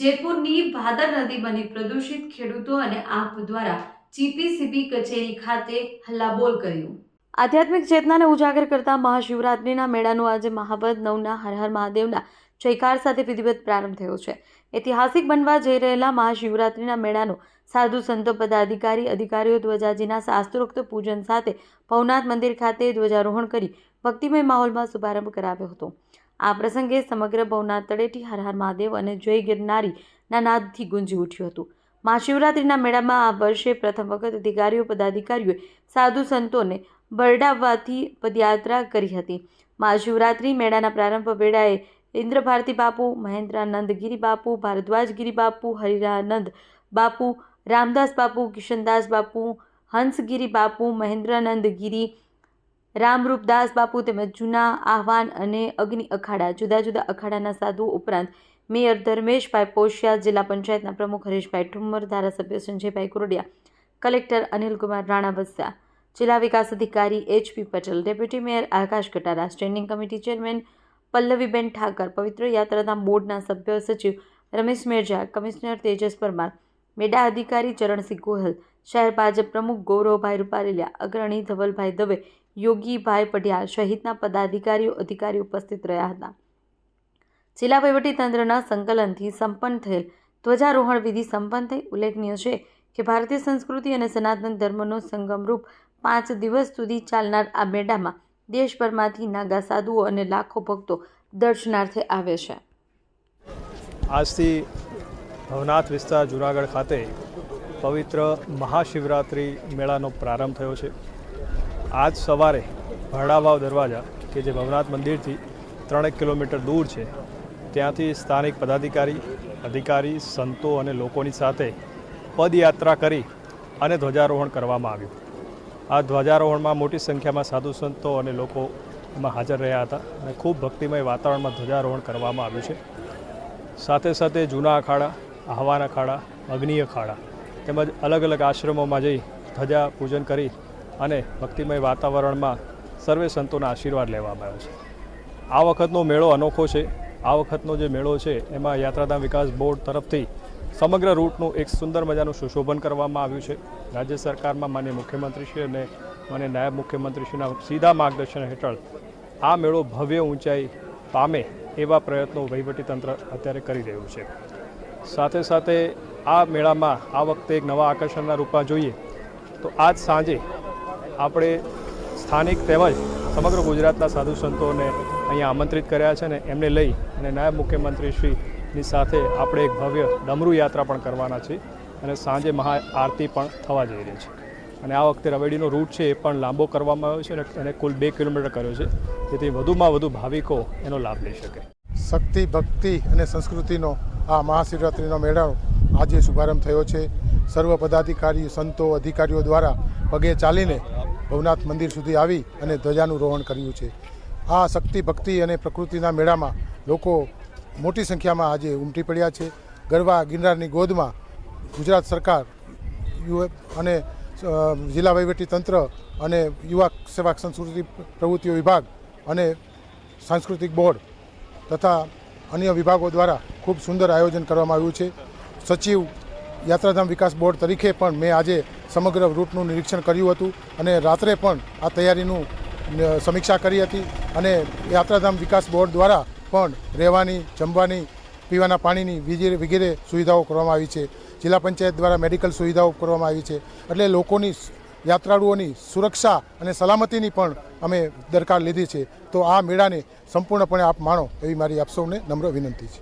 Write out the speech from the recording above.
જયપુરની ભાદર નદી બની પ્રદૂષિત, ખેડૂતો અને આપ દ્વારા જીપીસીબી કચેરી ખાતે હલ્લાબોલ કર્યું। આધ્યાત્મિક ચેતનાને ઉજાગર કરતા મહાશિવરાત્રિના મેળાનો આજે મહાવદ 9ના હર હર મહાદેવના જયકાર સાથે વિધિવત પ્રારંભ થયો છે। ઐતિહાસિક બનવા જઈ રહેલા મહાશિવરાત્રિના મેળાનો સાધુ સંતો, અધિકારીઓ ધ્વજાજીના શાસ્ત્રોક્ત પૂજન સાથે ભવનાથ મંદિર ખાતે ધ્વજારોહણ કરી ભક્તિમય માહોલમાં શુભારંભ કરાવ્યો હતો। આ પ્રસંગે સમગ્ર ભવનાથ તળેટી હર હર મહાદેવ અને જય ગિરનારીના નાદથી ગુંજી ઉઠ્યું હતું। મહાશિવરાત્રિના મેળામાં આ વર્ષે પ્રથમ વખત પદાધિકારીઓએ સાધુ સંતોને બરડાવવાથી પદયાત્રા કરી હતી। મહાશિવરાત્રિ મેળાના પ્રારંભ વેળાએ ઇન્દ્રભારતી બાપુ, મહેન્દ્રાનંદ ગિરી બાપુ, ભારદ્વાજ ગિરી બાપુ, હરિરાનંદ બાપુ, રામદાસ બાપુ, કિશનદાસ બાપુ, હંસગીરી બાપુ, મહેન્દ્રાનંદ ગિરી, રામરૂપદાસ બાપુ તેમજ જૂના આહવાન અને અગ્નિ અખાડા, જુદા જુદા અખાડાના સાધુઓ ઉપરાંત મેયર ધર્મેશભાઈ પોશિયા, જિલ્લા પંચાયતના પ્રમુખ હરીશભાઈ ઠુમ્મર, ધારાસભ્ય સંજયભાઈ કુરડિયા, કલેક્ટર અનિલકુમાર રાણા વસ્યા, જિલ્લા વિકાસ અધિકારી HP Patel, deputy mayor Akash Katara, standing committee chairman Pallaviben Thakar, પવિત્ર યાત્રાધામ બોર્ડના સભ્ય સચિવ રમેશ મેરજા, કમિશનર તેજસ પરમાર, મેળા અધિકારી ચરણસિંહ ગોહિલ, શહેર ભાજપ પ્રમુખ ગૌરવભાઈ રૂપારેલિયા, અગ્રણી ધવલભાઈ દવે, યોગીભાઈ પઢિયાર સહિતના અધિકારીઓ ઉપસ્થિત રહ્યા હતા। જિલ્લા વહીવટીતંત્રના સંકલનથી સંપન્ન થયેલ ધ્વજારોહણ વિધિ સંપન્ન થઈ। ઉલ્લેખનીય છે કે ભારતીય સંસ્કૃતિ અને સનાતન ધર્મનો સંગમરૂપ 5 દિવસ સુધી ચાલનાર આ મેળામાં દેશભરમાંથી નાગા સાધુઓ અને લાખો ભક્તો દર્શનાર્થે આવે છે। આજથી ભવનાથ વિસ્તાર જૂનાગઢ ખાતે પવિત્ર મહાશિવરાત્રિ મેળાનો પ્રારંભ થયો છે। આજ સવારે ભરડાવાવ દરવાજા કે જે ભવનાથ મંદિરથી 3 કિલોમીટર દૂર છે, ત્યાંથી સ્થાનિક અધિકારી, સંતો અને લોકોની સાથે પદયાત્રા કરી અને ધ્વજારોહણ કરવામાં આવ્યું। આ ધ્વજારોહણમાં મોટી સંખ્યામાં સાધુ સંતો અને લોકો એમાં હાજર રહ્યા હતા અને ખૂબ ભક્તિમય વાતાવરણમાં ધ્વજારોહણ કરવામાં આવ્યું છે। સાથે સાથે જૂના અખાડા, આહવાન અખાડા, અગ્નિ અખાડા તેમજ અલગ અલગ આશ્રમોમાં જઈ ધ્વજા પૂજન કરી અને ભક્તિમય વાતાવરણમાં સર્વે સંતોના આશીર્વાદ લેવામાં આવ્યો છે। આ વખતનો મેળો અનોખો છે। આ વખતનો જે મેળો છે એમાં યાત્રાધામ વિકાસ બોર્ડ તરફથી સમગ્ર રૂટનું એક સુંદર મજાનું સુશોભન કરવામાં આવ્યું છે। રાજ્ય સરકારમાં માનનીય મુખ્યમંત્રીશ્રી અને માનનીય નાયબ મુખ્યમંત્રીશ્રીના સીધા માર્ગદર્શન હેઠળ આ મેળો ભવ્ય ઊંચાઈ પામે એવા પ્રયત્નો વહીવટીતંત્ર અત્યારે કરી રહ્યું છે। સાથે સાથે આ મેળામાં આ વખતે એક નવા આકર્ષણના રૂપમાં જોઈએ તો આજ સાંજે આપણે સ્થાનિક તેમજ સમગ્ર ગુજરાતના સાધુ સંતોને અહીંયા આમંત્રિત કર્યા છે ને એમને લઈ અને નાયબ મુખ્યમંત્રીશ્રીની સાથે આપણે એક ભવ્ય ડમરૂ યાત્રા પણ કરવાના છે અને સાંજે મહાઆરતી પણ થવા જઈ રહી છે। અને આ વખતે રવેડીનો રૂટ છે એ પણ લાંબો કરવામાં આવ્યો છે અને કુલ 2 કિલોમીટર કર્યો છે, જેથી વધુમાં વધુ ભાવિકો એનો લાભ લઈ શકે। શક્તિ, ભક્તિ અને સંસ્કૃતિનો આ મહાશિવરાત્રિનો મેળાનો આજે શુભારંભ થયો છે। સર્વ પદાધિકારી, સંતો, અધિકારીઓ દ્વારા પગે ચાલીને ભવનાથ મંદિર સુધી આવી અને ધ્વજાનું રોહણ કર્યું છે। આ શક્તિ, ભક્તિ અને પ્રકૃતિના મેળામાં લોકો મોટી સંખ્યામાં આજે ઉમટી પડ્યા છે। ગરવા ગિરનારની ગોદમાં ગુજરાત સરકાર અને જિલ્લા વહીવટીતંત્ર અને યુવા સેવા સંસ્કૃતિ પ્રવૃત્તિઓ વિભાગ અને સાંસ્કૃતિક બોર્ડ તથા અન્ય વિભાગો દ્વારા ખૂબ સુંદર આયોજન કરવામાં આવ્યું છે। સચિવ યાત્રાધામ વિકાસ બોર્ડ તરીકે પણ મેં આજે સમગ્ર રૂટનું નિરીક્ષણ કર્યું હતું અને રાત્રે પણ આ તૈયારીનું સમીક્ષા કરી હતી અને યાત્રાધામ વિકાસ બોર્ડ દ્વારા પણ રહેવાની, જમવાની, પીવાના પાણીની વગેરે સુવિધાઓ કરવામાં આવી છે। જિલ્લા પંચાયત દ્વારા મેડિકલ સુવિધાઓ કરવામાં આવી છે। એટલે લોકોની, યાત્રાળુઓની સુરક્ષા અને સલામતીની પણ અમે દરકાર લીધી છે। તો આ મેળાને સંપૂર્ણપણે આપ માણો એવી મારી આપ સૌને નમ્ર વિનંતી છે।